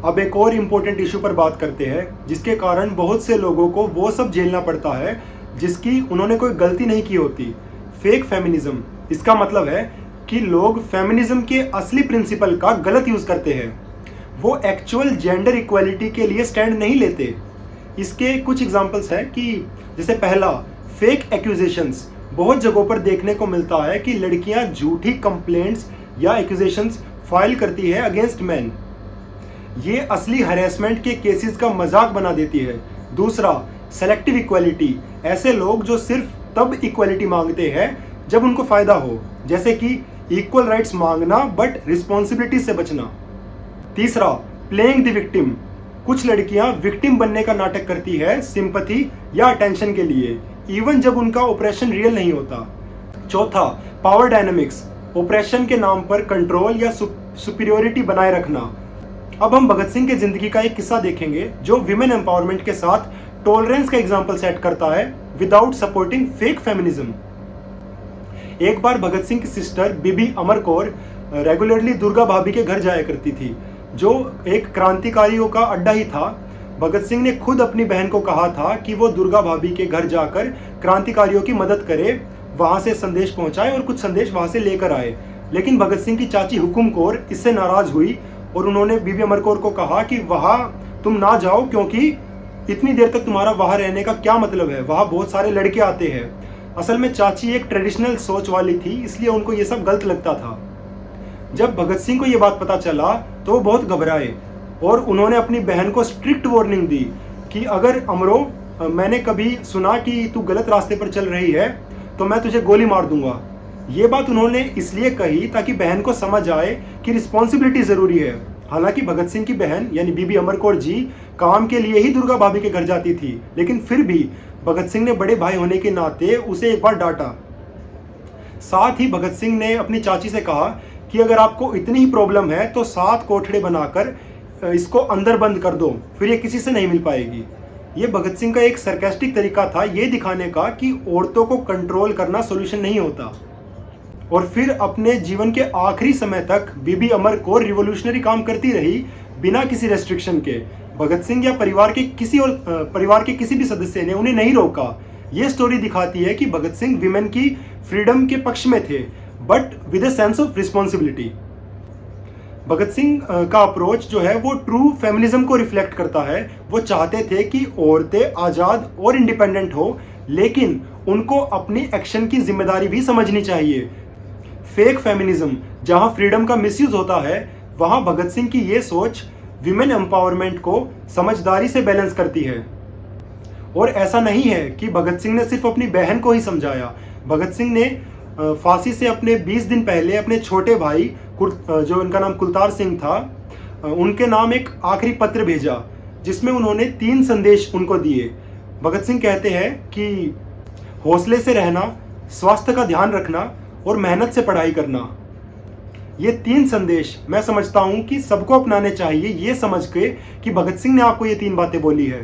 अब एक और इम्पोर्टेंट इशू पर बात करते हैं जिसके कारण बहुत से लोगों को वो सब झेलना पड़ता है जिसकी उन्होंने कोई गलती नहीं की होती। Fake feminism. इसका मतलब है कि लोग फेमिनिज्म के असली प्रिंसिपल का गलत यूज करते हैं। वो एक्चुअल जेंडर इक्वालिटी के लिए स्टैंड नहीं लेते। इसके कुछ एग्जांपल्स हैं कि जैसे पहला, फेक एक्यूजेशंस। बहुत जगहों पर देखने को मिलता है कि लड़कियां झूठी कंप्लेंट्स या एक्यूजेशंस फाइल करती है अगेंस्ट मैन। ये असली हरेसमेंट के केसेस का मजाक बना देती है। दूसरा, सेलेक्टिव इक्वालिटी। ऐसे लोग जो सिर्फ तब इक्वालिटी मांगते हैं जब उनको फायदा हो, जैसे कि इक्वल राइट्स मांगना बट रिस्पॉन्सिबिलिटी से बचना। तीसरा, प्लेइंग द विक्टिम। कुछ लड़कियां विक्टिम बनने का नाटक करती है सिंपैथी या अटेंशन के लिए, इवन जब उनका ऑपरेशन रियल नहीं होता। चौथा, पावर डायनामिक्स। ऑपरेशन के नाम पर कंट्रोल या सुपीरियोरिटी बनाए रखना। अब हम भगत सिंह के जिंदगी का एक किस्सा देखेंगे जो विमेन एम्पावरमेंट के साथ टॉलरेंस का एग्जाम्पल सेट करता है विदाउट सपोर्टिंग फेक फेमिनिज्म। एक बार भगत सिंह की सिस्टर बीबी अमर कौर रेगुलरली दुर्गा भाभी के घर जाया करती थी, जो एक क्रांतिकारियों का अड्डा ही था। भगत सिंह ने खुद अपनी बहन को कहा था कि वो दुर्गा भाभी के घर जाकर क्रांतिकारियों की मदद करे, वहां से संदेश पहुंचाए और कुछ संदेश वहां से लेकर आए। लेकिन भगत सिंह की चाची हुकुम कौर इससे नाराज हुई और उन्होंने बीबी अमर कौर को कहा कि वहां तुम ना जाओ, क्योंकि इतनी देर तक तुम्हारा वहां रहने का क्या मतलब है, वहां बहुत सारे लड़के आते हैं। असल में चाची एक ट्रेडिशनल सोच वाली थी, इसलिए उनको ये सब गलत लगता था। जब भगत सिंह को ये बात पता चला तो वो बहुत घबराए और उन्होंने अपनी बहन को स्ट्रिक्ट वार्निंग दी कि अगर अमरो, मैंने कभी सुना कि तू गलत रास्ते पर चल रही है तो मैं तुझे गोली मार दूंगा। ये बात उन्होंने इसलिए कही ताकि बहन को समझ आए कि रिस्पॉन्सिबिलिटी जरूरी है। हालांकि भगत सिंह की बहन यानी बीबी अमर कौर जी काम के लिए ही दुर्गा भाभी के घर जाती थी, लेकिन फिर भी भगत सिंह ने बड़े भाई होने के नाते उसे एक बार डांटा। साथ ही भगत सिंह ने अपनी चाची से कहा कि अगर आपको इतनी ही प्रॉब्लम है तो 7 कोठड़े बनाकर इसको अंदर बंद कर दो, फिर ये किसी से नहीं मिल पाएगी। ये भगत सिंह का एक सरकास्टिक तरीका था ये दिखाने का कि औरतों को कंट्रोल करना सोल्यूशन नहीं होता। और फिर अपने जीवन के आखिरी समय तक बीबी अमर कौर रिवोल्यूशनरी काम करती रही बिना किसी रेस्ट्रिक्शन के। भगत सिंह या परिवार के किसी भी सदस्य ने उन्हें नहीं रोका। ये स्टोरी दिखाती है कि भगत सिंह विमेन की फ्रीडम के पक्ष में थे, but with a sense of responsibility. Bhagat Singh का अप्रोच जो है वो ट्रू फेमिनिज्म को रिफ्लेक्ट करता है। वो चाहते थे कि औरतें आज़ाद और इंडिपेंडेंट हो, लेकिन उनको अपनी एक्शन की जिम्मेदारी भी समझनी चाहिए। फेक फेमिनिज्म जहां फ्रीडम का मिसयूज होता है, वहां भगत सिंह की ये सोच विमेन एम्पावरमेंट को समझदारी से बैलेंस करती है। और ऐसा नहीं है कि भगत सिंह ने सिर्फ अपनी बहन को ही समझाया। भगत सिंह ने फांसी से अपने 20 दिन पहले अपने छोटे भाई जो उनका नाम कुलतार सिंह था, उनके नाम एक आखिरी पत्र भेजा जिसमें उन्होंने 3 संदेश उनको दिए। भगत सिंह कहते हैं कि हौसले से रहना, स्वास्थ्य का ध्यान रखना और मेहनत से पढ़ाई करना। ये 3 संदेश मैं समझता हूं कि सबको अपनाने चाहिए, ये समझ के कि भगत सिंह ने आपको ये 3 बातें बोली है।